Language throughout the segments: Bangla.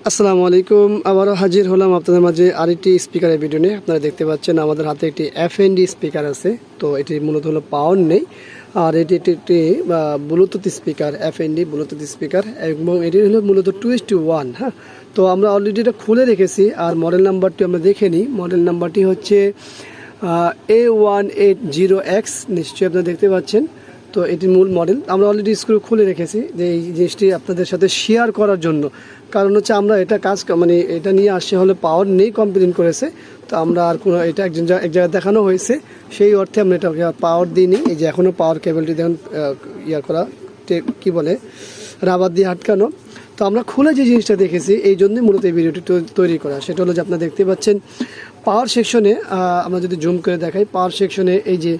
আসসালামু আলাইকুম। আবারও হাজির হলাম আপনাদের মাঝে আরেকটি স্পিকারের ভিডিও নিয়ে। আপনারা দেখতে পাচ্ছেন আমাদের হাতে একটি এফএনডি স্পিকার আছে। তো এটি মূলত হলো পাওয়ার নেই, আর এটি একটি ব্লুটুথ স্পিকার, এফএনডি ব্লুটুথ স্পিকার, এবং এটি হলো মূলত 2:1। হ্যাঁ, তো আমরা অলরেডি এটা খুলে রেখেছি, আর মডেল নাম্বারটি আমরা দেখে নিই। মডেল নাম্বারটি হচ্ছে A180X, নিশ্চয়ই আপনারা দেখতে পাচ্ছেন। তো এটি মূল মডেল। আমরা অলরেডি স্ক্রু খুলে রেখেছি যে এই জিনিসটি আপনাদের সাথে শেয়ার করার জন্য। কারণ হচ্ছে আমরা এটা এটা নিয়ে আসছে হলে পাওয়ার নেই কমপ্লেন করেছে। তো আমরা আর কোনো এটা এক জায়গায় দেখানো হয়েছে, সেই অর্থে আমরা এটাকে পাওয়ার দিইনি। এই যে এখনও পাওয়ার কেবলটি দেখুন করা, কি বলে, রাবার দিয়ে আটকানো। তো আমরা খুলে যে জিনিসটা দেখেছি, এই জন্যই মূলত এই ভিডিওটি তৈরি করা। সেটা হলো যে আপনারা দেখতে পাচ্ছেন পাওয়ার সেকশনে, আমরা যদি জুম করে দেখাই, পাওয়ার সেকশনে এই যে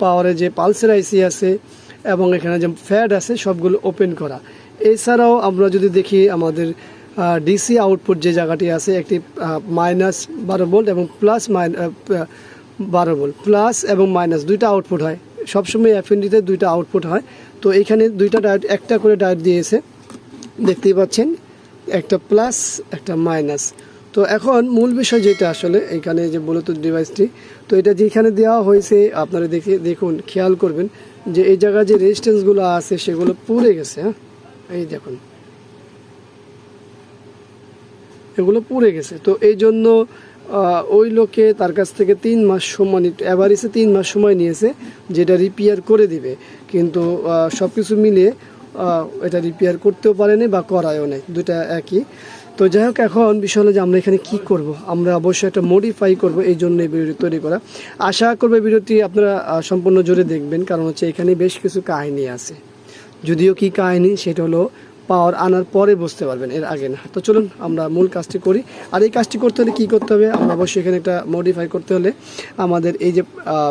পাওয়ারে যে পালসের আইসি আছে এবং এখানে যে ফ্যাড আছে সবগুলো ওপেন করা। এছাড়াও আমরা যদি দেখি আমাদের ডিসি আউটপুট যে জায়গাটি আছে, একটি -12 ভোল্ট এবং +12 ভোল্ট, প্লাস এবং মাইনাস দুইটা আউটপুট হয় সবসময়। এফএনডিতে দুইটা আউটপুট হয়। তো এইখানে দুইটা ডায়োড, একটা করে ডায়োড দিয়েছে, দেখতেই পাচ্ছেন, একটা প্লাস একটা মাইনাস। তো এখন মূল বিষয় যেটা আসলে এইখানে যে ব্লুটুথ ডিভাইসটি, তো এটা যেখানে দেওয়া হয়েছে আপনারা দেখুন, খেয়াল করবেন যে এই জায়গায় যে রেজিস্ট্যান্সগুলো আছে সেগুলো পুড়ে গেছে। হ্যাঁ, এই দেখুন, এগুলো পুড়ে গেছে। তো এই জন্য ওই লোকে তার কাছ থেকে 3 মাস সময়, অ্যাভারেজে 3 মাস সময় নিয়েছে যেটা রিপেয়ার করে দিবে, কিন্তু সব কিছু মিলিয়ে এটা রিপেয়ার করতেও পারেনি বা করায়ও নেই, দুটা একই। তো যাই হোক, এখন বিষয় হলো যে আমরা এখানে কি করব, আমরা অবশ্যই একটা মডিফাই করব, এই জন্য এই ভিডিওটি তৈরি করা। আশা করব ভিডিওটি আপনারা সম্পূর্ণ জুড়ে দেখবেন, কারণ হচ্ছে এখানে বেশ কিছু কাহিনী আছে। যদিও কি কাহিনী সেটা হলো পাওয়ার আনার পরে বুঝতে পারবেন, এর আগে না। তো চলুন আমরা মূল কাজটি করি। আর এই কাজটি করতে হলে কী করতে হবে, আমরা অবশ্যই এখানে একটা মডিফাই করতে হলে আমাদের এই যে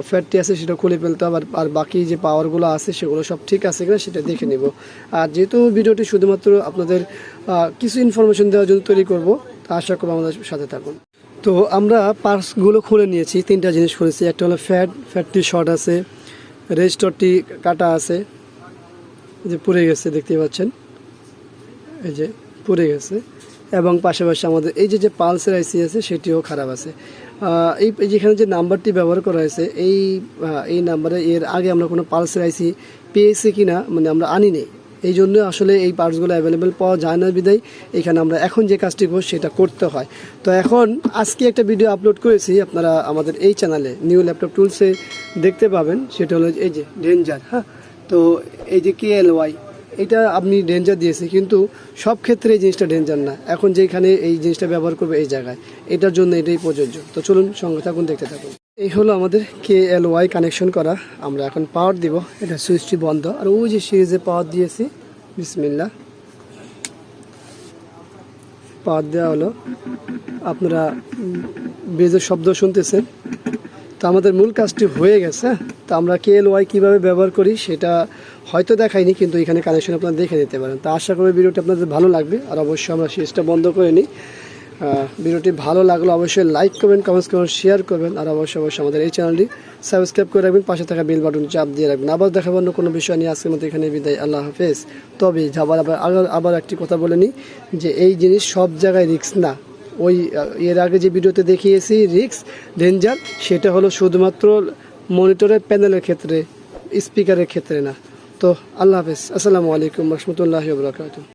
ফ্যাটটি আছে সেটা খুলে ফেলতে হবে, আর বাকি যে পাওয়ারগুলো আছে সেগুলো সব ঠিক আছে কিনা সেটা দেখে নেব। আর যেহেতু ভিডিওটি শুধুমাত্র আপনাদের কিছু ইনফরমেশন দেওয়ার জন্য তৈরি করব, তা আশা করব আমাদের সাথে থাকুন। তো আমরা পার্টসগুলো খুলে নিয়েছি, 3টা জিনিস খুলেছি। একটা হলো ফ্যাটটি শর্ট আছে, রেজিস্টরটি কাটা আছে, যে পুড়ে গেছে, দেখতে পাচ্ছেন, এই যে পুড়ে গেছে। এবং পাশাপাশি আমাদের এই যে পালসের আইসি আছে সেটিও খারাপ আছে। এই যেখানে যে নাম্বারটি ব্যবহার করা হয়েছে, এই নাম্বারে এর আগে আমরা কোনো পালসের আইসি পেয়েছি কি না, মানে আমরা আনি নেই। এই জন্য আসলে এই পার্টসগুলো অ্যাভেলেবেল পাওয়া যায় না বিদায় এখানে আমরা এখন যে কাজটি করব সেটা করতে হয়। তো এখন আজকে একটা ভিডিও আপলোড করেছি, আপনারা আমাদের এই চ্যানেলে নিউ ল্যাপটপ টুলসে দেখতে পাবেন। সেটা হলো এই যে ডেঞ্জার। হ্যাঁ, তো এই যে KLY, এটা আপনি ডেঞ্জার দিয়েছে, কিন্তু সব ক্ষেত্রে এই জিনিসটা ডেঞ্জার না। এখন যেখানে এই জিনিসটা ব্যবহার করবে এই জায়গায়, এটার জন্য এটাই প্রযোজ্য। তো চলুন সঙ্গে থাকুন, দেখতে থাকুন। এই হলো আমাদের KLY কানেকশন করা। আমরা এখন পাওয়ার দিব, এটা সুইচটি বন্ধ, আর ওই যে সিরিজে পাওয়ার দিয়েছি, বিসমিল্লাহ, পাওয়ার দেওয়া হলো। আপনারা বেজের শব্দ শুনতেছেন। তো আমাদের মূল কাজটি হয়ে গেছে। তো আমরা KLY কীভাবে ব্যবহার করি সেটা হয়তো দেখাইনি, কিন্তু এখানে কানেকশন আপনারা দেখে নিতে পারেন। তো আশা করি ভিডিওটি আপনাদের ভালো লাগবে। আর অবশ্যই আমরা সুইচটা বন্ধ করে নিই। ভিডিওটি ভালো লাগলে অবশ্যই লাইক করবেন, কমেন্টস করবেন, শেয়ার করবেন, আর অবশ্যই আমাদের এই চ্যানেলটি সাবস্ক্রাইব করে রাখবেন, পাশে থাকা বেল বাটন চাপ দিয়ে রাখবেন। আবার দেখাবো অন্য কোনো বিষয় নিয়ে। আজকের মতো এখানে বিদায়, আল্লাহ হাফেজ। তবে আবার একটি কথা বলে নিই, যে এই জিনিস সব জায়গায় রিস্ক না। ওই এর আগে যে ভিডিওতে দেখিয়েছি রিস্ক, ডেঞ্জার, সেটা হলো শুধুমাত্র মনিটরের প্যানেলের ক্ষেত্রে, স্পিকারের ক্ষেত্রে না। তো আল্লাহ হাফেজ, আসসালামু আলাইকুম রহমতুল্লাহি ওয়া বারাকাতুহু।